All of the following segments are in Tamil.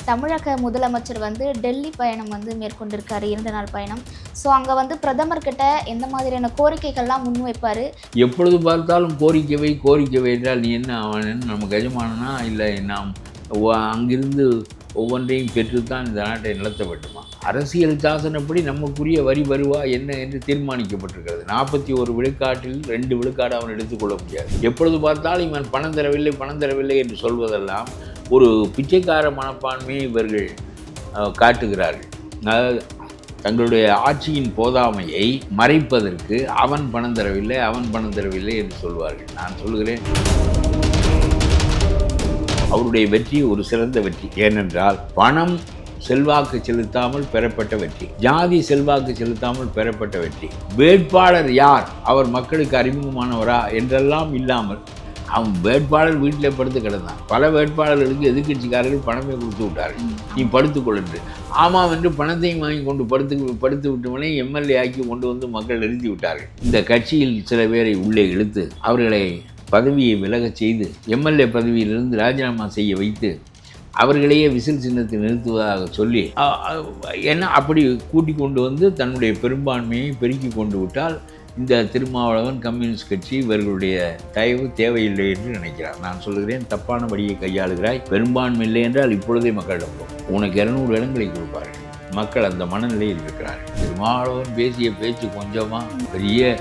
தமிழக முதலமைச்சர் வந்து டெல்லி பயணம் வந்து மேற்கொண்டிருக்காரு, 2 நாள் பயணம். ஸோ அங்கே வந்து பிரதமர்கிட்ட எந்த மாதிரியான கோரிக்கைகள்லாம் முன்வைப்பார்? எப்பொழுது பார்த்தாலும் கோரிக்கை என்றால் நீ என்ன அவன் நம்ம எஜமானனா இல்லை நாம் அங்கிருந்து ஒவ்வொன்றையும் பெற்றுத்தான் இந்த நாட்டை நடத்த வேண்டுமா? அரசியல் சாசனப்படி நமக்குரிய வரி வருவா என்ன என்று தீர்மானிக்கப்பட்டிருக்கிறது. 41 விழுக்காட்டில் 2 விழுக்காடு அவன் எடுத்துக்கொள்ள முடியாது. எப்பொழுது பார்த்தாலும் இவன் பணம் தரவில்லை என்று சொல்வதெல்லாம் ஒரு பிச்சைக்கார மனப்பான்மையை இவர்கள் காட்டுகிறார்கள். தங்களுடைய ஆட்சியின் போதாமையை மறைப்பதற்கு அவன் பணம் தரவில்லை என்று சொல்வார்கள். நான் சொல்கிறேன், அவருடைய வெற்றி ஒரு சிறந்த வெற்றி. ஏனென்றால் பணம் செல்வாக்கு செலுத்தாமல் பெறப்பட்ட வெற்றி, ஜாதி செல்வாக்கு செலுத்தாமல் பெறப்பட்ட வெற்றி, வேட்பாளர் யார், அவர் மக்களுக்கு அறிமுகமானவரா என்றெல்லாம் இல்லாமல் அவன் வேட்பாளர் வீட்டில் படுத்து கிடந்தான். பல வேட்பாளர்களுக்கு எதிர்கட்சிக்காரர்கள் பணமே கொடுத்து விட்டார்கள், நீ படுத்துக்கொள் என்று. ஆமாம் என்று பணத்தையும் வாங்கி கொண்டு படுத்து விட்டவனே எம்எல்ஏ ஆக்கி கொண்டு வந்து மக்கள் நிறுத்தி விட்டார்கள். இந்த கட்சியில் சில பேரை உள்ளே இழுத்து அவர்களை பதவியை விலகச் செய்து எம்எல்ஏ பதவியிலிருந்து ராஜினாமா செய்ய வைத்து அவர்களையே விசில் சின்னத்தை நிறுத்துவதாக சொல்லி என்ன அப்படி கூட்டிக் கொண்டு வந்து தன்னுடைய பெரும்பான்மையை பெருக்கி கொண்டு விட்டால் இந்த திருமாவளவன் கம்யூனிஸ்ட் கட்சி இவர்களுடைய தயவு தேவையில்லை என்று நினைக்கிறார். நான் சொல்கிறேன், தப்பான வழியை கையாளுகிறாய். பெரும்பான்மை இல்லை என்றால் இப்பொழுதே மக்களிடம் உனக்கு 200 இடங்களை கொடுப்பார்கள். மக்கள் அந்த மனநிலையில் இருக்கிறார்கள். திருமாவளவன் பேசிய பேச்சு கொஞ்சமாக பெரிய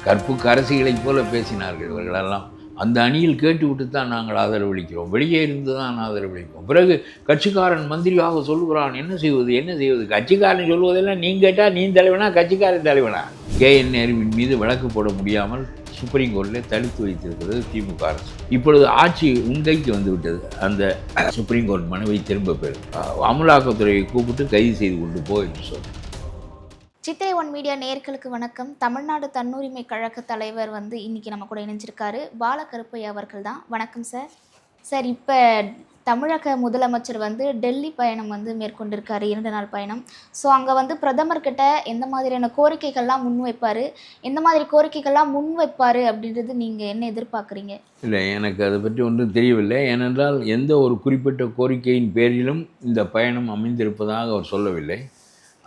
கற்புக்கு அரசிகளைப் போல பேசினார்கள். இவர்களெல்லாம் அந்த அணியில் கேட்டுவிட்டு தான் நாங்கள் ஆதரவளிக்கிறோம், வெளியே இருந்து தான் ஆதரவளிப்போம். பிறகு கட்சிக்காரன் மந்திரியாக சொல்கிறான், என்ன செய்வது? கட்சிக்காரன் சொல்வதெல்லாம் நீ கேட்டால் நீ தலைவனா, கட்சிக்காரன் தலைவனா? KN நேருவின் மீது வழக்கு போட முடியாமல் சுப்ரீம் கோர்ட்டில் தடுத்து வைத்திருக்கிறது திமுக அரசு. இப்பொழுது ஆட்சி உண்கைக்கு வந்துவிட்டது. அந்த சுப்ரீம் கோர்ட் மனுவை திரும்ப பெறும். அமலாக்கத்துறையை கூப்பிட்டு கைது செய்து கொண்டு போ என்று சொல்றேன். சித்திரை ஒன் மீடியா நேயர்களுக்கு வணக்கம். தமிழ்நாடு தன்னுரிமை கழக தலைவர் வந்து இன்னைக்கு நம்ம கூட இணைஞ்சிருக்காரு, பாலகருப்பையா அவர்கள் தான். வணக்கம் சார். சார், இப்போ தமிழக முதலமைச்சர் வந்து டெல்லி பயணம் வந்து மேற்கொண்டிருக்காரு, 2 நாள் பயணம். ஸோ அங்கே வந்து பிரதமர்கிட்ட எந்த மாதிரியான கோரிக்கைகள்லாம் முன்வைப்பார், எந்த மாதிரி கோரிக்கைகள்லாம் முன்வைப்பார் அப்படின்றது நீங்கள் என்ன எதிர்பார்க்குறீங்க? இல்லை, எனக்கு அதை பற்றி ஒன்றும் தெரியவில்லை. ஏனென்றால் எந்த ஒரு குறிப்பிட்ட கோரிக்கையின் பேரிலும் இந்த பயணம் அமைந்திருப்பதாக அவர் சொல்லவில்லை.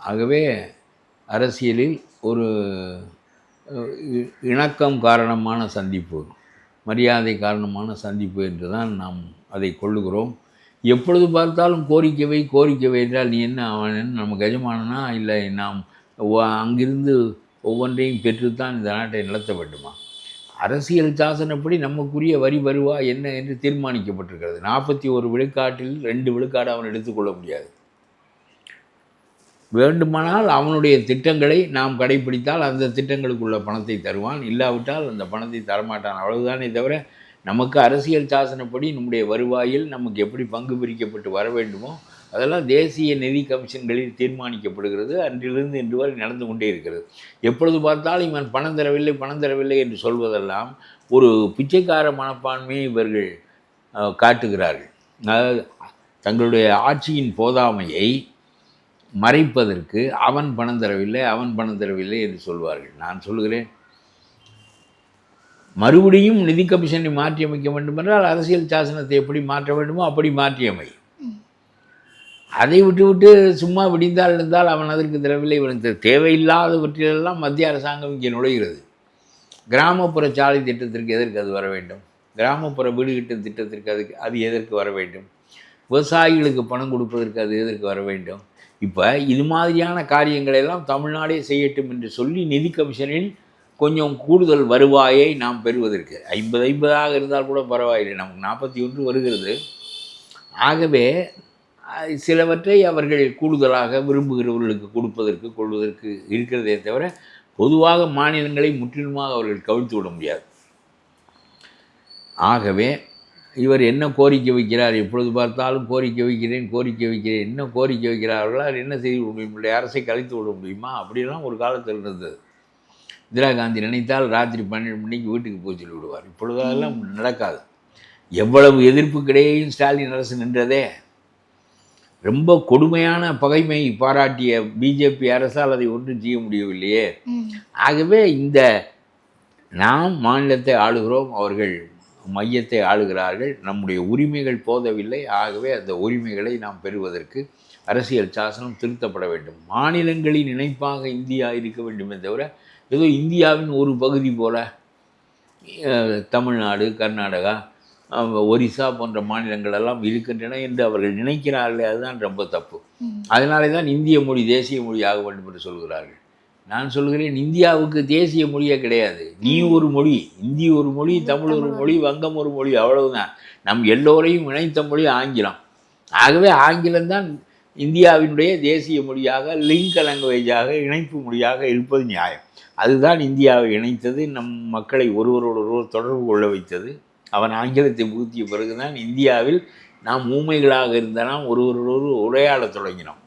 ஆகவே அரசியலில் ஒரு இணக்கம் காரணமான சந்திப்பு, மரியாதை காரணமான சந்திப்பு என்று தான் நாம் அதை கொள்ளுகிறோம். எப்பொழுது பார்த்தாலும் கோரிக்கை என்றால் நீ என்ன அவன் நம்ம எஜமானனா இல்லை நாம் அங்கிருந்து ஒவ்வொன்றையும் பெற்றுத்தான் இந்த நாட்டை நடத்த வேண்டுமா? அரசியல் சாசனப்படி நமக்குரிய வரி வருவா என்ன என்று தீர்மானிக்கப்பட்டிருக்கிறது. 41 விழுக்காட்டில் 2 விழுக்காடு அவன் எடுத்துக்கொள்ள முடியாது. வேண்டுமானால் அவனுடைய திட்டங்களை நாம் கடைப்பிடித்தால் அந்த திட்டங்களுக்குள்ள பணத்தை தருவான், இல்லாவிட்டால் அந்த பணத்தை தரமாட்டான். அவ்வளவுதானே தவிர நமக்கு அரசியல் சாசனப்படி நம்முடைய வருவாயில் நமக்கு எப்படி பங்கு பிரிக்கப்பட்டு வர வேண்டுமோ அதெல்லாம் தேசிய நிதி கமிஷன்களில் தீர்மானிக்கப்படுகிறது. அன்றிலிருந்து இன்று வரை நடந்து கொண்டே இருக்கிறது. எப்பொழுது பார்த்தாலும் இவன் பணம் தரவில்லை என்று சொல்வதெல்லாம் ஒரு பிச்சைக்கார மனப்பான்மையை இவர்கள் காட்டுகிறார்கள். தங்களுடைய ஆட்சியின் போதாமையை மறைப்பதற்கு அவன் பணம் தரவில்லை என்று சொல்வார்கள். நான் சொல்கிறேன், மறுபடியும் நிதி கமிஷனை மாற்றி அமைக்க வேண்டும் என்றால் அரசியல் சாசனத்தை எப்படி மாற்ற வேண்டுமோ அப்படி மாற்றியமை. அதை விட்டு சும்மா விடிந்தால் இருந்தால் அவன் அதற்கு தரவில்லை. இவனுக்கு தேவையில்லாதவற்றிலெல்லாம் மத்திய அரசாங்கம் இங்கே நுழைகிறது. கிராமப்புற சாலை திட்டத்திற்கு எதற்கு அது வர வேண்டும்? கிராமப்புற வீடு கட்டும் திட்டத்திற்கு அது எதற்கு வர வேண்டும்? விவசாயிகளுக்கு பணம் கொடுப்பதற்கு அது எதற்கு வர வேண்டும்? இப்போ இது மாதிரியான காரியங்களெல்லாம் தமிழ்நாடே செய்யட்டும் என்று சொல்லி நிதி கமிஷனில் கொஞ்சம் கூடுதல் வருவாயை நாம் பெறுவதற்கு 50 இருந்தால் கூட பரவாயில்லை, நமக்கு 41 வருகிறது. ஆகவே சிலவற்றை அவர்கள் கூடுதலாக விரும்புகிறவர்களுக்கு கொள்வதற்கு இருக்கிறதே தவிர பொதுவாக மாநிலங்களை முற்றிலுமாக அவர்கள் கவிழ்த்து விட முடியாது. ஆகவே இவர் என்ன கோரிக்கை வைக்கிறார்? எப்பொழுது பார்த்தாலும் கோரிக்கை வைக்கிறேன். என்ன கோரிக்கை வைக்கிறார்களா? என்ன செய்து விட முடியும்? அரசை கலைத்து விட முடியுமா? அப்படிலாம் ஒரு காலத்தில் இருந்தது. இந்திரா காந்தி நினைத்தால் ராத்திரி 12 மணிக்கு வீட்டுக்கு போய் சொல்லி விடுவார். இப்பொழுது அதெல்லாம் நடக்காது. எவ்வளவு எதிர்ப்புக்கிடையேயும் ஸ்டாலின் அரசு நின்றதே. ரொம்ப கொடுமையான பகைமை பாராட்டிய பிஜேபி அரசால் அதை ஒன்றும் செய்ய முடியவில்லையே. ஆகவே நாம் மாநிலத்தை ஆளுகிறோம், அவர்கள் மையத்தை ஆளுகிறார்கள். நம்முடைய உரிமைகள் போதவில்லை. ஆகவே அந்த உரிமைகளை நாம் பெறுவதற்கு அரசியல் சாசனம் திருத்தப்பட வேண்டும். மாநிலங்களின் இணைப்பாக இந்தியா இருக்க வேண்டுமே தவிர ஏதோ இந்தியாவின் ஒரு பகுதி போல தமிழ்நாடு, கர்நாடகா, ஒரிசா போன்ற மாநிலங்கள் எல்லாம் இருக்கின்றன என்று அவர்கள் நினைக்கிறார்களே, அதுதான் ரொம்ப தப்பு. அதனாலே தான் இந்திய மொழி தேசிய மொழி ஆக வேண்டும் என்று சொல்கிறார்கள். நான் சொல்கிறேன், இந்தியாவுக்கு தேசிய மொழியே கிடையாது. நீ ஒரு மொழி, இந்தி ஒரு மொழி, தமிழ் ஒரு மொழி, வங்கம் ஒரு மொழி, அவ்வளவுதான். நம் எல்லோரையும் இணைத்த மொழி ஆங்கிலம். ஆகவே ஆங்கிலம்தான் இந்தியாவினுடைய தேசிய மொழியாக, லிங்க் லாங்குவேஜாக, இணைப்பு மொழியாக இருப்பது நியாயம். அதுதான் இந்தியாவை இணைத்தது, நம் மக்களை ஒருவரோடொருவர் தொடர்பு கொள்ள வைத்தது. அவன் ஆங்கிலத்தை புகுத்திய பிறகுதான் இந்தியாவில் நாம் ஊமைகளாக இருந்த நாம் ஒருவரோடு உரையாடத் தொடங்கினோம்.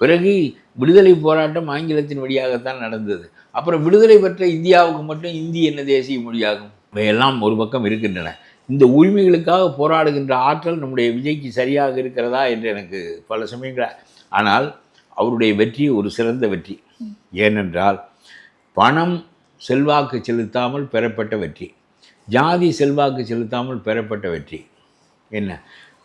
பிறகு விடுதலை போராட்டம் ஆங்கிலத்தின் வழியாகத்தான் நடந்தது. அப்புறம் விடுதலை பெற்ற இந்தியாவுக்கு மட்டும் இந்தி என்ன தேசிய மொழியாகும்? இவையெல்லாம் ஒரு பக்கம் இருக்கின்றன. இந்த உரிமைகளுக்காக போராடுகின்ற ஆற்றல் நம்முடைய விஜய்க்கு சரியாக இருக்கிறதா என்று எனக்கு பல சமயங்கள். ஆனால் அவருடைய வெற்றி ஒரு சிறந்த வெற்றி. ஏனென்றால் பணம் செல்வாக்கு செலுத்தாமல் பெறப்பட்ட வெற்றி, ஜாதி செல்வாக்கு செலுத்தாமல் பெறப்பட்ட வெற்றி. என்ன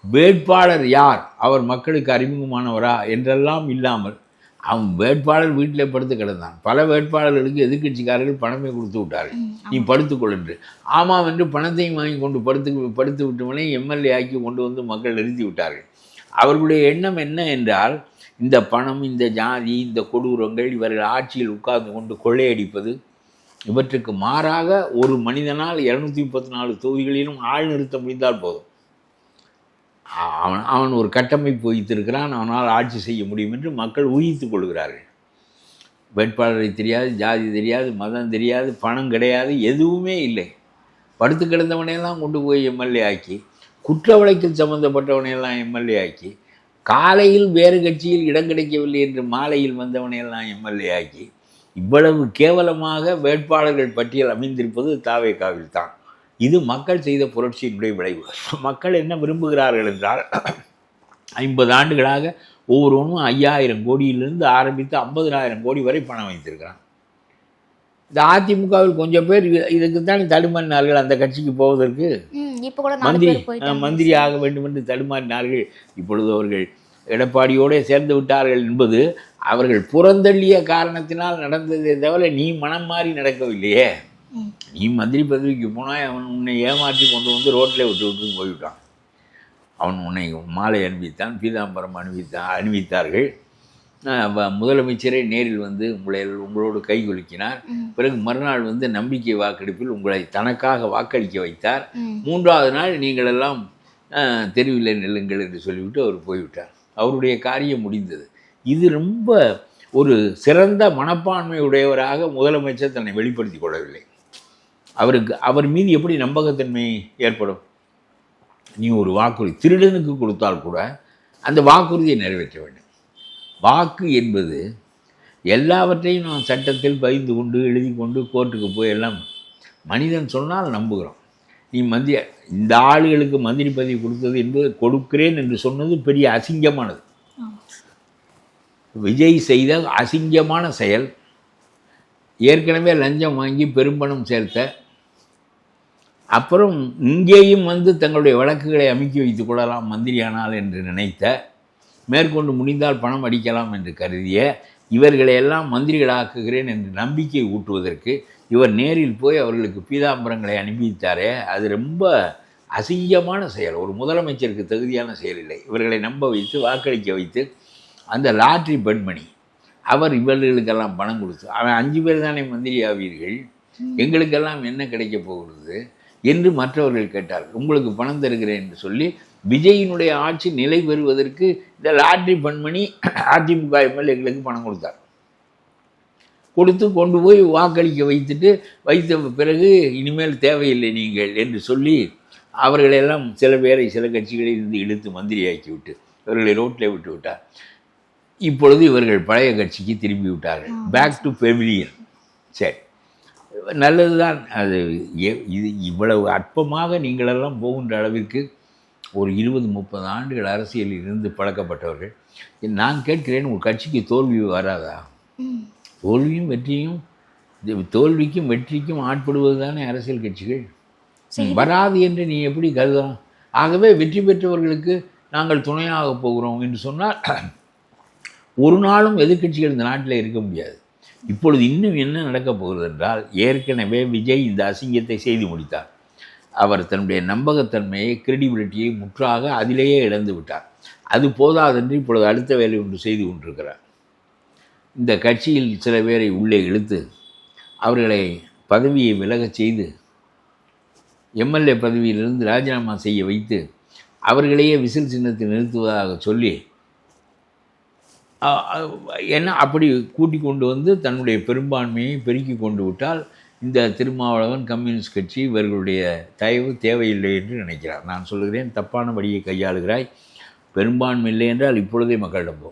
வேட்பாளர் யார், அவர் மக்களுக்கு அறிமுகமானவரா என்றெல்லாம் இல்லாமல் அவன் வேட்பாளர் வீட்டில் படுத்து கிடந்தான். பல வேட்பாளர்களுக்கு எதிர்கட்சிக்காரர்கள் பணமே கொடுத்து விட்டார்கள், நீ படுத்துக்கொள் என்று. ஆமாம் என்று பணத்தையும் வாங்கி கொண்டு படுத்து விட்டவனே எம்எல்ஏ ஆக்கி கொண்டு வந்து மக்கள் நிறுத்தி விட்டார்கள். அவர்களுடைய எண்ணம் என்ன என்றால், இந்த பணம், இந்த ஜாதி, இந்த கொடூரங்கள், இவர்கள் ஆட்சியில் உட்கார்ந்து கொண்டு கொள்ளையடிப்பது, இவற்றுக்கு மாறாக ஒரு மனிதனால் 234 தொகுதிகளிலும் ஆள் நிறுத்த முடிந்தால் போதும். அவன் ஒரு கட்டமைப்பு வைத்திருக்கிறான், அவனால் ஆட்சி செய்ய முடியும் என்று மக்கள் ஊகித்து கொள்கிறார்கள். வேட்பாளரை தெரியாது, ஜாதி தெரியாது, மதம் தெரியாது, பணம் கிடையாது, எதுவுமே இல்லை. படுத்து கிடந்தவனையெல்லாம் கொண்டு போய் எம்எல்ஏ ஆக்கி, குற்ற வழக்கில் சம்மந்தப்பட்டவனையெல்லாம் எம்எல்ஏ ஆக்கி, காலையில் வேறு கட்சியில் இடம் கிடைக்கவில்லை என்று மாலையில் வந்தவனையெல்லாம் எம்எல்ஏ ஆக்கி, இவ்வளவு கேவலமாக வேட்பாளர்கள் பட்டியல் அமைந்திருப்பது தாவேகாவில் தான். இது மக்கள் செய்த புரட்சியினுடைய விளைவு. மக்கள் என்ன விரும்புகிறார்கள் என்றால், 50 ஆண்டுகளாக ஒவ்வொருவனும் 5000 கோடியிலிருந்து ஆரம்பித்து 50,000 கோடி வரை பணம் வைத்திருக்கிறான். இந்த அதிமுகவில் கொஞ்சம் பேர் இதுக்குத்தான் தடுமாறினார்கள் அந்த கட்சிக்கு போவதற்கு. மந்திரி ஆக வேண்டும் என்று தடுமாறினார்கள். இப்பொழுது அவர்கள் எடப்பாடியோடு சேர்ந்து விட்டார்கள் என்பது அவர்கள் புறந்தள்ளிய காரணத்தினால் நடந்ததே தவிர நீ மனம் மாறி நடக்கவில்லையே. நீ மந்திரி பதவிக்கு போனால் அவன் உன்னை ஏமாற்றி கொண்டு வந்து ரோட்டில் விட்டு போய்விட்டான். அவன் உன்னை மாலை அணிவித்தான், பீதாம்பரம் அணிவித்தார்கள். முதலமைச்சரே நேரில் வந்து உங்களோடு கைகுலுக்கினார். பிறகு மறுநாள் வந்து நம்பிக்கை வாக்கெடுப்பில் உங்களை தனக்காக வாக்களிக்க வைத்தார். 3வது நாள் நீங்களெல்லாம் தெருவில் நில்லுங்கள் என்று சொல்லிவிட்டு அவர் போய்விட்டார். அவருடைய காரியம் முடிந்தது. இது ரொம்ப ஒரு சிறந்த மனப்பான்மை உடையவராக முதலமைச்சர் தன்னை வெளிப்படுத்தி கொள்ளவில்லை. அவர் மீது எப்படி நம்பகத்தன்மை ஏற்படும்? நீ ஒரு வாக்குறுதி திருடனுக்கு கொடுத்தால் கூட அந்த வாக்குறுதியை நிறைவேற்ற வேண்டும். வாக்கு என்பது எல்லாவற்றையும் நாம் சட்டத்தில் பதிந்து கொண்டு எழுதி கொண்டு கோர்ட்டுக்கு போய் எல்லாம் மனிதன் சொன்னால் நம்புகிறோம். நீ இந்த ஆளுகளுக்கு மந்திரி பதவி கொடுத்தது என்பது கொடுக்கிறேன் என்று சொன்னது பெரிய அசிங்கமானது. விஜய் செய்த அசிங்கமான செயல். ஏற்கனவே லஞ்சம் வாங்கி பெரும்பணம் சேர்த்த, அப்புறம் இங்கேயும் வந்து தங்களுடைய வழக்குகளை அமுக்கி வைத்துக் கொள்ளலாம் மந்திரியானால் என்று நினைத்த, மேற்கொண்டு முடிந்தால் பணம் அடிக்கலாம் என்று கருதிய இவர்களையெல்லாம் மந்திரிகளாக்குகிறேன் என்று நம்பிக்கை ஊட்டுவதற்கு இவர் நேரில் போய் அவர்களுக்கு பீதாம்பரங்களை அனுப்பித்தாரே, அது ரொம்ப அசிங்கமான செயல். ஒரு முதலமைச்சருக்கு தகுதியான செயல் இல்லை. இவர்களை நம்ப வைத்து வாக்களிக்க வைத்து அந்த லாட்ரி பெண்மணி அவர் இவர்களுக்கெல்லாம் பணம் கொடுத்து, அவன் 5 பேர் தானே மந்திரி ஆவீர்கள், எங்களுக்கெல்லாம் என்ன கிடைக்க போகிறது என்று மற்றவர்கள் கேட்டார்கள். உங்களுக்கு பணம் தருகிறேன் என்று சொல்லி விஜயினுடைய ஆட்சி நிலை பெறுவதற்கு இந்த லாட்ரி பெண்மணி அதிமுக எம்எல்ஏக்களுக்கு பணம் கொடுத்தார். கொடுத்து கொண்டு போய் வாக்களிக்க வைத்த பிறகு இனிமேல் தேவையில்லை நீங்கள் என்று சொல்லி அவர்களெல்லாம் சில பேரை சில கட்சிகளில் இருந்து இழுத்து மந்திரியாக்கிவிட்டு இவர்களை ரோட்டில் விட்டு விட்டார். இப்பொழுது இவர்கள் பழைய கட்சிக்கு திரும்பி விட்டார்கள். Back to pavilion. சரி, நல்லது தான். அது இது இவ்வளவு அற்பமாக நீங்களெல்லாம் போகின்ற அளவிற்கு ஒரு 20-30 ஆண்டுகள் அரசியலில் இருந்து பழக்கப்பட்டவர்கள், நான் கேட்கிறேன், உங்கள் கட்சிக்கு தோல்வி வராதா? தோல்வியும் வெற்றியும், தோல்விக்கும் வெற்றிக்கும் ஆட்படுவது தானே அரசியல் கட்சிகள். வராது என்று நீ எப்படி கருதலாம்? ஆகவே வெற்றி பெற்றவர்களுக்கு நாங்கள் துணையாக போகிறோம் என்று சொன்னால் ஒரு நாளும் எதிர்க்கட்சிகள் இந்த நாட்டில் இருக்க முடியாது. இப்பொழுது இன்னும் என்ன நடக்கப் போகிறது என்றால், ஏற்கனவே விஜய் இந்த அசிங்கத்தை செய்து முடித்தார். அவர் தன்னுடைய நம்பகத்தன்மையை, கிரெடிபிலிட்டியை முற்றாக அதிலேயே இழந்து விட்டார். அது போதாதென்று இப்பொழுது அடுத்த வேலை ஒன்று செய்து கொண்டிருக்கிறார். இந்த கட்சியில் சில பேரை உள்ளே இழுத்து அவர்களை பதவியை விலகச் செய்து எம்எல்ஏ பதவியிலிருந்து ராஜினாமா செய்ய வைத்து அவர்களையே விசில் சின்னத்தில் நிறுத்துவதாக சொல்லி என்ன அப்படி கூட்டி கொண்டு வந்து தன்னுடைய பெரும்பான்மையை பெருக்கி கொண்டு விட்டால் இந்த திருமாவளவன், கம்யூனிஸ்ட் கட்சி இவர்களுடைய தயவு தேவையில்லை என்று நினைக்கிறார். நான் சொல்லுகிறேன், தப்பான வழியை கையாளுகிறாய். பெரும்பான்மை இல்லை என்றால் இப்பொழுதே மக்களிடம் போ.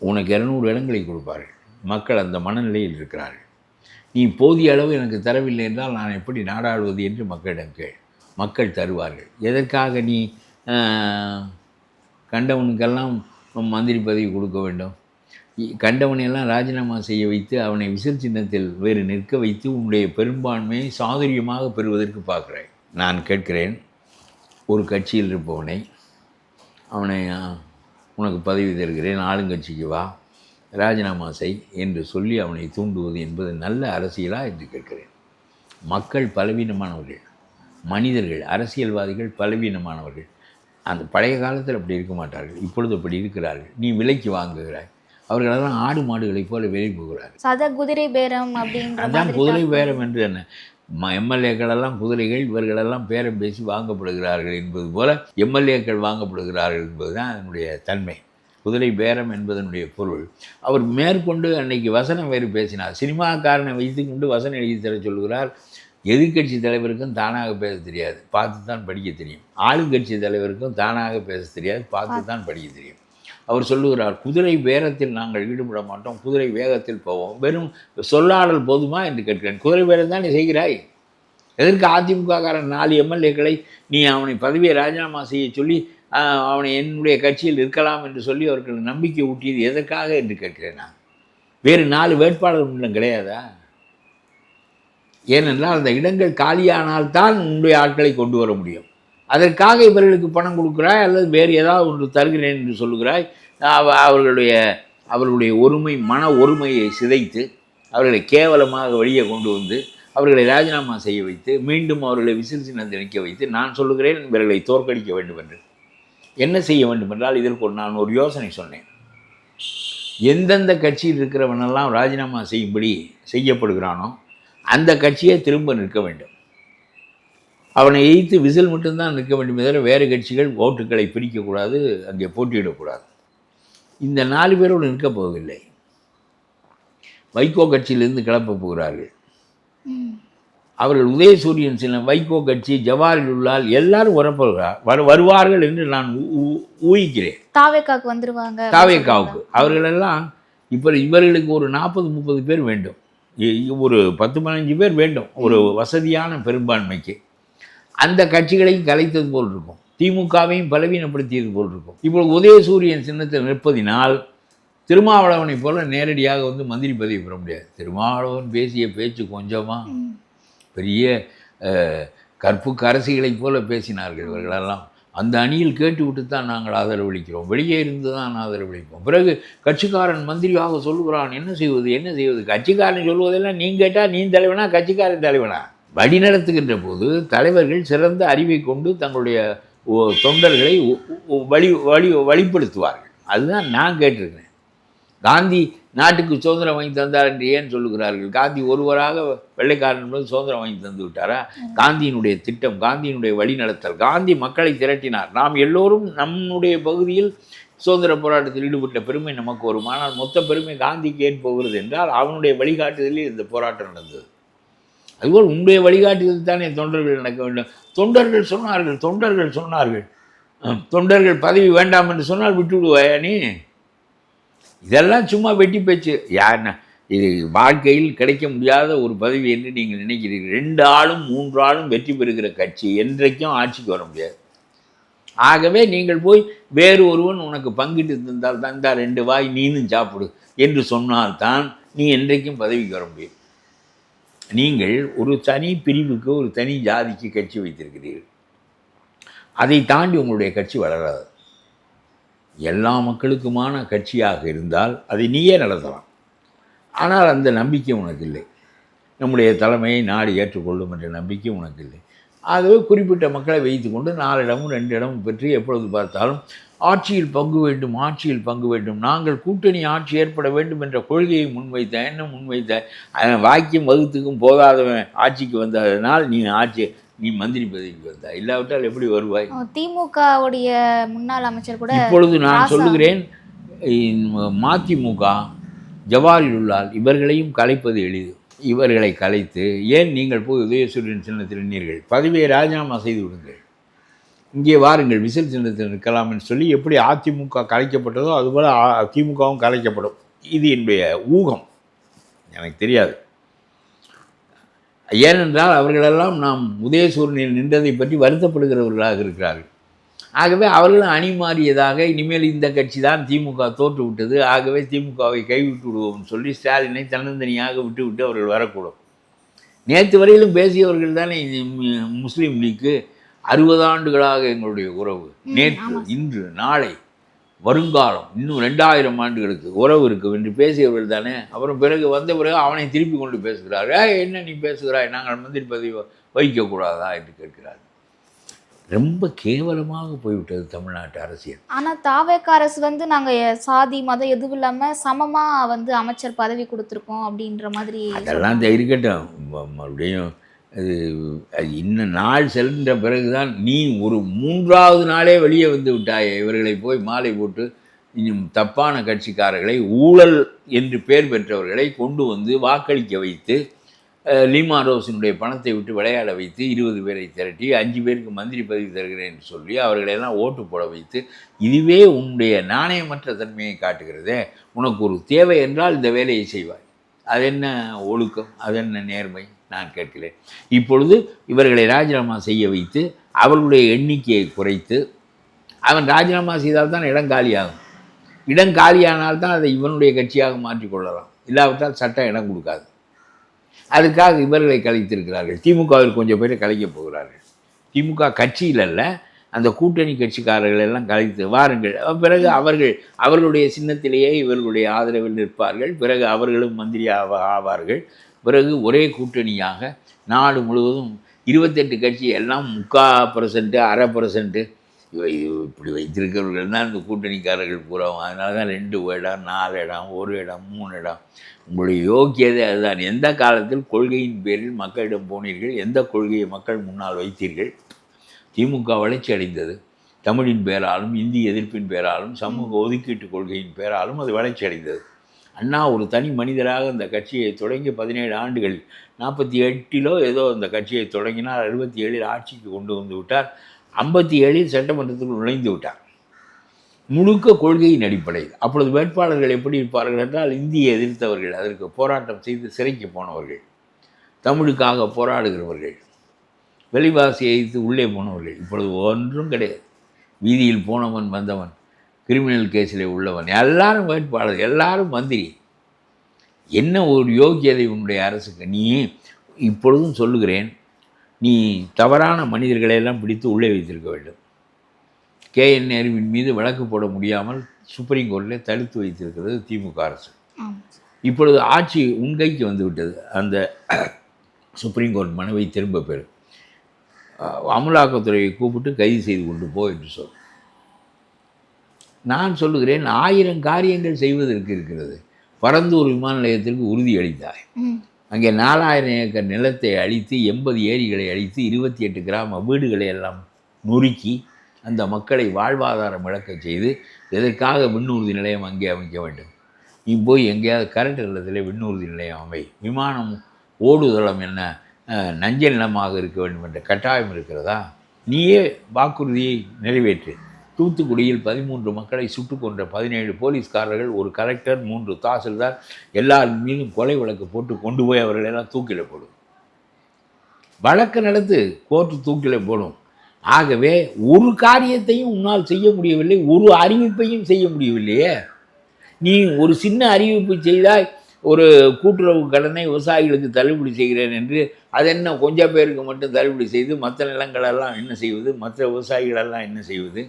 உனக்கு 200 இடங்களை கொடுப்பார்கள். மக்கள் அந்த மனநிலையில் இருக்கிறார்கள். நீ போதிய அளவு எனக்கு தரவில்லை என்றால் நான் எப்படி நாடாளுவது என்று மக்களிடம் கேள். மக்கள் தருவார்கள். எதற்காக நீ கண்டவனுக்கெல்லாம் மந்திரி பதவி கொடுக்க வேண்டும்? கண்டவனையெல்லாம் ராஜினாமா செய்ய வைத்து அவனை விசில் சின்னத்தில் வேறு நிற்க வைத்து உன்னுடைய பெரும்பான்மையை சாதுரியமாக பெறுவதற்கு பார்க்குறாய். நான் கேட்கிறேன், ஒரு கட்சியில் இருப்பவனை அவனை உனக்கு பதவி தருகிறேன், ஆளுங்கட்சிக்கு வா, ராஜினாமா செய் என்று சொல்லி அவனை தூண்டுவது என்பது நல்ல அரசியலா என்று கேட்கிறேன். மக்கள் பலவீனமானவர்கள், மனிதர்கள், அரசியல்வாதிகள் பலவீனமானவர்கள். அந்த பழைய காலத்தில் அப்படி இருக்க மாட்டார்கள், இப்பொழுது அப்படி இருக்கிறார்கள். நீ விலைக்கு வாங்குகிறாய். அவர்களெல்லாம் ஆடு மாடுகளைப் போல வெளியே போகிறார்கள். சத குதிரை பேரம் அப்படின்ற அதான் குதிரை பேரம் என்று என்ன, எம்எல்ஏக்களெல்லாம் குதிரைகள், இவர்களெல்லாம் பேரம் பேசி வாங்கப்படுகிறார்கள் என்பது போல எம்எல்ஏக்கள் வாங்கப்படுகிறார்கள் என்பது தான் அதனுடைய தன்மை. குதிரை பேரம் என்பதனுடைய பொருள். அவர் மேற்கொண்டு அன்னைக்கு வசனம் வேறு பேசினார். சினிமாக்காரனை வைத்து கொண்டு வசனம் எழுதி தர சொல்கிறார். எதிர்கட்சி தலைவருக்கும் தானாக பேச தெரியாது, பார்த்து தான் படிக்க தெரியும். ஆளுங்கட்சி தலைவருக்கும் தானாக பேச தெரியாது, பார்த்து தான் படிக்க தெரியும். அவர் சொல்லுகிறார், குதிரை பேரத்தில் நாங்கள் ஈடுபட மாட்டோம், குதிரை வேகத்தில் போவோம். வெறும் சொல்லாடல் போதுமா என்று கேட்கிறேன். குதிரை பேரம் தான் நீ செய்கிறாய். எதற்கு அதிமுககாரன் 4 எம்எல்ஏக்களை நீ அவனை பதவியை ராஜினாமா செய்ய சொல்லி அவனை என்னுடைய கட்சியில் இருக்கலாம் என்று சொல்லி அவர்கள் நம்பிக்கை ஊட்டியது எதற்காக என்று கேட்கிறேன். நான் வேறு 4 வேட்பாளர்கள் இன்னும் கிடையாதா? ஏனென்றால் அந்த இடங்கள் காலியானால்தான் உன்னுடைய ஆட்களை கொண்டு வர முடியும். அதற்காக இவர்களுக்கு பணம் கொடுக்குறாய் அல்லது வேறு ஏதாவது ஒன்று தருகிறேன் என்று சொல்லுகிறாய். அவர்களுடைய ஒருமை, மன ஒருமையை சிதைத்து அவர்களை கேவலமாக வெளியே கொண்டு வந்து அவர்களை ராஜினாமா செய்ய வைத்து மீண்டும் அவர்களை விசில் சின்னத்தில் நிற்க வைத்து நான் சொல்லுகிறேன், இவர்களை தோற்கடிக்க வேண்டும் என்று. என்ன செய்ய வேண்டும் என்றால், இதற்கு நான் ஒரு யோசனை சொன்னேன். எந்தெந்த கட்சியில் இருக்கிறவனெல்லாம் ராஜினாமா செய்யும்படி செய்யப்படுகிறானோ அந்த கட்சியை திரும்ப நிற்க வேண்டும். அவனை எய்த்து விசில் மட்டும்தான் நிற்க வேண்டும், தவிர வேறு கட்சிகள் ஓட்டுக்களை பிரிக்கக்கூடாது, அங்கே போட்டியிடக்கூடாது. இந்த 4 பேரோடு நிற்கப் போவதில்லை. வைகோ கட்சியிலிருந்து கிளப்ப போகிறார்கள். அவர்கள் உதயசூரியன் சில வைகோ கட்சி, ஜவாஹில் உள்ளால் எல்லாரும் வருவார்கள் என்று நான் ஊகிக்கிறேன். தாவேக்காவுக்கு வந்துருவாங்க. தாவேக்காவுக்கு அவர்களெல்லாம் இப்போ இவர்களுக்கு ஒரு 40-30 பேர் வேண்டும், ஒரு 10-15 பேர் வேண்டும் ஒரு வசதியான பெரும்பான்மைக்கு. அந்த கட்சிகளையும் கலைத்தது போல் இருக்கும், திமுகவையும் பலவீனப்படுத்தியது போல் இருக்கும். இப்பொழுது உதயசூரியன் சின்னத்தில் நிற்பதினால் திருமாவளவனை போல நேரடியாக வந்து மந்திரி பதவி பெற முடியாது. திருமாவளவன் பேசிய பேச்சு கொஞ்சமாக பெரிய கற்புக்கு அரசிகளைப் போல பேசினார்கள் இவர்களெல்லாம். அந்த அணியில் கேட்டுவிட்டு தான் நாங்கள் ஆதரவளிக்கிறோம், வெளியே இருந்து தான் ஆதரவளிப்போம். பிறகு கட்சிக்காரன் மந்திரியாக சொல்லுகிறான், என்ன செய்வது? கட்சிக்காரன் சொல்வதெல்லாம் நீ கேட்டால் நீ தலைவனா, கட்சிக்காரன் தலைவனா? வழி நடத்துகின்ற போது தலைவர்கள் சிறந்த அறிவை கொண்டு தங்களுடைய தொண்டர்களை வழிப்படுத்துவார்கள். அதுதான் நான் கேட்டிருக்கிறேன். காந்தி நாட்டுக்கு சுதந்திரம் வாங்கி தந்தார் என்று ஏன் சொல்லுகிறார்கள்? காந்தி ஒருவராக வெள்ளைக்காரன் போது சுதந்திரம் வாங்கி தந்து விட்டாரா? காந்தியினுடைய திட்டம், காந்தியினுடைய வழிநடத்தல், காந்தி மக்களை திரட்டினார். நாம் எல்லோரும் நம்முடைய பகுதியில் சுதந்திர போராட்டத்தில் ஈடுபட்ட பெருமை நமக்கு வரும். ஆனால் மொத்த பெருமை காந்திக்கு ஏன் போகிறது என்றால் அவனுடைய வழிகாட்டுதலில் இந்த போராட்டம் நடந்தது. அதுபோல் உங்களுடைய வழிகாட்டுதல் தானே தொண்டர்கள் நடக்க வேண்டும். தொண்டர்கள் சொன்னார்கள் தொண்டர்கள் பதவி வேண்டாம் என்று சொன்னால் விட்டு விடுவாயா நீ? இதெல்லாம் சும்மா வெட்டி பேச்சு. யாருன்னா இது வாழ்க்கையில் கிடைக்க முடியாத ஒரு பதவி என்று நீங்கள் நினைக்கிறீர்கள். 2 ஆளும் 3 ஆளும் வெற்றி பெறுகிற கட்சி என்றைக்கும் ஆட்சிக்கு வர முடியாது. ஆகவே நீங்கள் போய் வேறு ஒருவன் உனக்கு பங்கிட்டு தந்தால் தந்தா 2 வாய் நீனும் சாப்பிடு என்று சொன்னால்தான் நீ என்றைக்கும் பதவிக்கு வர முடியும். நீங்கள் ஒரு தனி பிரிவுக்கு ஒரு தனி ஜாதிக்கு கட்சி வைத்திருக்கிறீர்கள். அதை தாண்டி உங்களுடைய கட்சி வளராது. எல்லா மக்களுக்குமான கட்சியாக இருந்தால் அதை நீயே நடத்தலாம். ஆனால் அந்த நம்பிக்கை உனக்கு இல்லை. நம்முடைய தலைமையை நாடு ஏற்றுக்கொள்ளும் என்ற நம்பிக்கை உனக்கு இல்லை. ஆகவே குறிப்பிட்ட மக்களை வைத்து கொண்டு 4 இடமும் 2 இடமும் பெற்று எப்பொழுது பார்த்தாலும் ஆட்சியில் பங்கு வேண்டும், ஆட்சியில் பங்கு வேண்டும், நாங்கள் கூட்டணி ஆட்சி ஏற்பட வேண்டும் என்ற கொள்கையை முன்வைத்த, என்ன முன்வைத்த, வாக்கியம் வகுத்துக்கும் போதாதவன் ஆட்சிக்கு வந்ததனால் நீ மந்திரி பதவிக்கு வந்தா, இல்லாவிட்டால் எப்படி வருவாய்? திமுகவுடைய முன்னாள் அமைச்சர் கூட இப்பொழுது நான் சொல்லுகிறேன், மதிமுக ஜவாஹிருல்லால் இவர்களையும் கலைப்பது எளிது. இவர்களை கலைத்து ஏன் நீங்கள் போய் உதயசூரியன் சின்னத்தில் நின்றீர்கள்? பதவியை ராஜினாமா செய்து விடுங்கள், இங்கே வாருங்கள், விசில் சின்னத்தில் நிற்கலாம் என்று சொல்லி எப்படி அதிமுக கலைக்கப்பட்டதோ அதுபோல் திமுகவும் கலைக்கப்படும். இது என்னுடைய ஊகம், எனக்கு தெரியாது. ஏனென்றால் அவர்களெல்லாம் நாம் உதயசூரியனில் நின்றதை பற்றி வருத்தப்படுகிறவர்களாக இருக்கிறார்கள். ஆகவே அவர்களும் அணி மாறியதாக, இனிமேல் இந்த கட்சி தான் திமுக தோற்று விட்டது, ஆகவே திமுகவை கைவிட்டு விடுவோம்னு சொல்லி ஸ்டாலினை தன்னந்தனியாக விட்டு அவர்கள் வரக்கூடும். நேற்று வரையிலும் பேசியவர்கள் தானே முஸ்லீம் லீக்கு 60 ஆண்டுகளாக எங்களுடைய உறவு, நேற்று இன்று நாளை வருங்காலம் இன்னும் 2000 ஆண்டுகளுக்கு உறவு இருக்கும் என்று பேசியவர்கள் தானே. அப்புறம் வந்த பிறகு அவனை திருப்பி கொண்டு பேசுகிறார். என்ன நீ பேசுகிறாய், நாங்கள் மந்திரி பதவி வகிக்கக்கூடாதா என்று கேட்கிறார். ரொம்ப கேவலமாக போய்விட்டது தமிழ்நாட்டு அரசியல். ஆனால் தாவேக அரசு நாங்கள் சாதி மதம் எதுவும் இல்லாமல் சமமாக அமைச்சர் பதவி கொடுத்துருக்கோம் அப்படின்ற மாதிரி. அதெல்லாம் இருக்கட்டும், மறுபடியும் அது இன்னும் நாள் செல்கின்ற பிறகுதான் நீ ஒரு 3வது நாளே வெளியே வந்து விட்டாயே. இவர்களை போய் மாலை போட்டு இன்னும் தப்பான கட்சிக்காரர்களை, ஊழல் என்று பெயர் பெற்றவர்களை கொண்டு வந்து வாக்களிக்க வைத்து, லீமா ரோஸினுடைய பணத்தை விட்டு விளையாட வைத்து 20 பேரை திரட்டி 5 பேருக்கு மந்திரி பதவி தருகிறேன் என்று சொல்லி அவர்களெல்லாம் ஓட்டு போட வைத்து, இதுவே உன்னுடைய நாணயமற்ற தன்மையை காட்டுகிறதே. உனக்கு ஒரு தேவை என்றால் இந்த வேலையை செய்வாய். அது என்ன ஒழுக்கம், அது என்ன நேர்மை நான் கேட்கிறேன். இப்பொழுது இவர்களை ராஜினாமா செய்ய வைத்து அவர்களுடைய எண்ணிக்கையை குறைத்து, அவன் ராஜினாமா செய்தால் தான் இடம் காலியாகும். இடம் காலியானால்தான் அதை இவனுடைய கட்சியாக மாற்றிக்கொள்ளலாம், இல்லாவிட்டால் சட்டம் இடம் கொடுக்காது. அதுக்காக இவர்களை கலைத்திருக்கிறார்கள். திமுகவில் கொஞ்சம் பேரை கலைக்கப் போகிறார்கள். திமுக கட்சியில் அல்ல, அந்த கூட்டணி கட்சிக்காரர்கள் எல்லாம் கலைத்து வாருங்கள். பிறகு அவர்களுடைய சின்னத்திலேயே இவர்களுடைய ஆதரவில் நிற்பார்கள். பிறகு அவர்களும் மந்திரி ஆவார்கள். பிறகு ஒரே கூட்டணியாக நாடு முழுவதும் 28 கட்சி எல்லாம் 3/4%, 1/2% இப்படி வைத்திருக்கிறவர்கள் தான் இந்த கூட்டணிக்காரர்கள் பூரா. அதனால தான் 2 இடம், 4 இடம், 1 இடம், 3 இடம். உங்களுடைய யோக்கியதை அதுதான். எந்த காலத்தில் கொள்கையின் பேரில் மக்களிடம் போனீர்கள், எந்த கொள்கையை மக்கள் முன்னால் வைத்தீர்கள்? திமுக வளர்ச்சி அடைந்தது. தமிழின் பேராலும், இந்தி எதிர்ப்பின் பேராலும், சமூக ஒதுக்கீட்டு கொள்கையின் பேராலும் அது வளர்ச்சி அடைந்தது. அண்ணா ஒரு தனி மனிதராக இந்த கட்சியை தொடங்கி 17 ஆண்டுகள், 48 ஏதோ அந்த கட்சியை தொடங்கினார். 67 ஆட்சிக்கு கொண்டு வந்து விட்டார். 57 சட்டமன்றத்தில் நுழைந்து விட்டார். முழுக்க கொள்கையின் அடிப்படையில். அப்பொழுது வேட்பாளர்கள் எப்படி இருப்பார்கள் என்றால், இந்தியை எதிர்த்தவர்கள், அதற்கு போராட்டம் செய்து சிறைக்கு போனவர்கள், தமிழுக்காக போராடுகிறவர்கள், வெளிவாசியை எதிர்த்து உள்ளே போனவர்கள். இப்பொழுது ஒன்றும் கிடையாது. வீதியில் போனவன் வந்தவன், கிரிமினல் கேஸில் உள்ளவன், எல்லாரும் வேட்பாளர், எல்லாரும் மந்திரி. என்ன ஒரு யோக்கியதை உன்னுடைய அரசுக்கு? நீ இப்பொழுதும் சொல்லுகிறேன், நீ தவறான மனிதர்களையெல்லாம் பிடித்து உள்ளே வைத்திருக்க வேண்டும். KN நேருவின் மீது வழக்கு போட முடியாமல் சுப்ரீம் கோர்ட்டில் தடுத்து வைத்திருக்கிறது திமுக அரசு. இப்பொழுது ஆட்சி உன் கைக்கு வந்து விட்டது. அந்த சுப்ரீம் கோர்ட் மனுவை திரும்ப பெறும். அமலாக்கத்துறையை கூப்பிட்டு கைது செய்து கொண்டு போ என்று சொல். நான் சொல்லுகிறேன், 1000 காரியங்கள் செய்வதற்கு இருக்கிறது. பரந்தூர் விமான நிலையத்திற்கு உறுதி அளித்தாய். அங்கே 4000 ஏக்கர் நிலத்தை அழித்து, 80 ஏரிகளை அழித்து, 28 கிராம வீடுகளை எல்லாம் நொறுக்கி அந்த மக்களை வாழ்வாதாரம் இழக்க செய்து, எதற்காக விண்ணூர்தி நிலையம் அங்கே அமைக்க வேண்டும்? நீ போய் எங்கேயாவது கரண்ட் நிலத்தில் விண்ணூர்தி நிலையம் அமை. விமானம் ஓடுதளம் என்ன நஞ்ச நிலமாக இருக்க வேண்டும் என்ற கட்டாயம் இருக்கிறதா? நீயே வாக்குறுதியை நிறைவேற்று. தூத்துக்குடியில் 13 மக்களை சுட்டு கொன்ற 17 போலீஸ்காரர்கள், ஒரு கலெக்டர், 3 தாசில்தார், எல்லார் மீதும் கொலை வழக்கு போட்டு கொண்டு போய் அவர்களெல்லாம் தூக்கில போடும். வழக்கு நடத்து, கோர்ட்டு தூக்கில போடும். ஆகவே ஒரு காரியத்தையும் உன்னால் செய்ய முடியவில்லை, ஒரு அறிவிப்பையும் செய்ய முடியவில்லையே. நீ ஒரு சின்ன அறிவிப்பு செய்தாய், ஒரு கூட்டுறவு கடனை விவசாயிகளுக்கு தள்ளுபடி செய்கிறேன் என்று அது என்ன கொஞ்சம் பேருக்கு மட்டும் தள்ளுபடி செய்து மற்ற நிலங்களெல்லாம் என்ன செய்வது, மற்ற விவசாயிகளெல்லாம் என்ன செய்வது?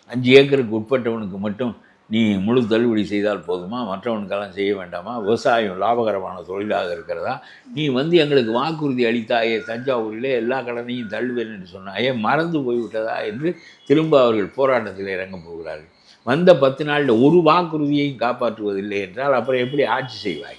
5 ஏக்கருக்கு உட்பட்டவனுக்கு மட்டும் நீ முழு தள்ளுபடி செய்தால் போதுமா, மற்றவனுக்கெல்லாம் செய்ய வேண்டாமா? விவசாயம் லாபகரமான தொழிலாக இருக்கிறதா? நீ எங்களுக்கு வாக்குறுதி அளித்தாயே தஞ்சாவூரிலே எல்லா கடனையும் தள்ளுவேன் என்று சொன்னாயே, மறந்து போய்விட்டதா என்று திரும்ப அவர்கள் போராட்டத்தில் இறங்கப் போகிறார்கள். வந்த 10 நாளில் ஒரு வாக்குறுதியையும் காப்பாற்றுவதில்லை என்றால் அப்புறம் எப்படி ஆட்சி செய்வாய்?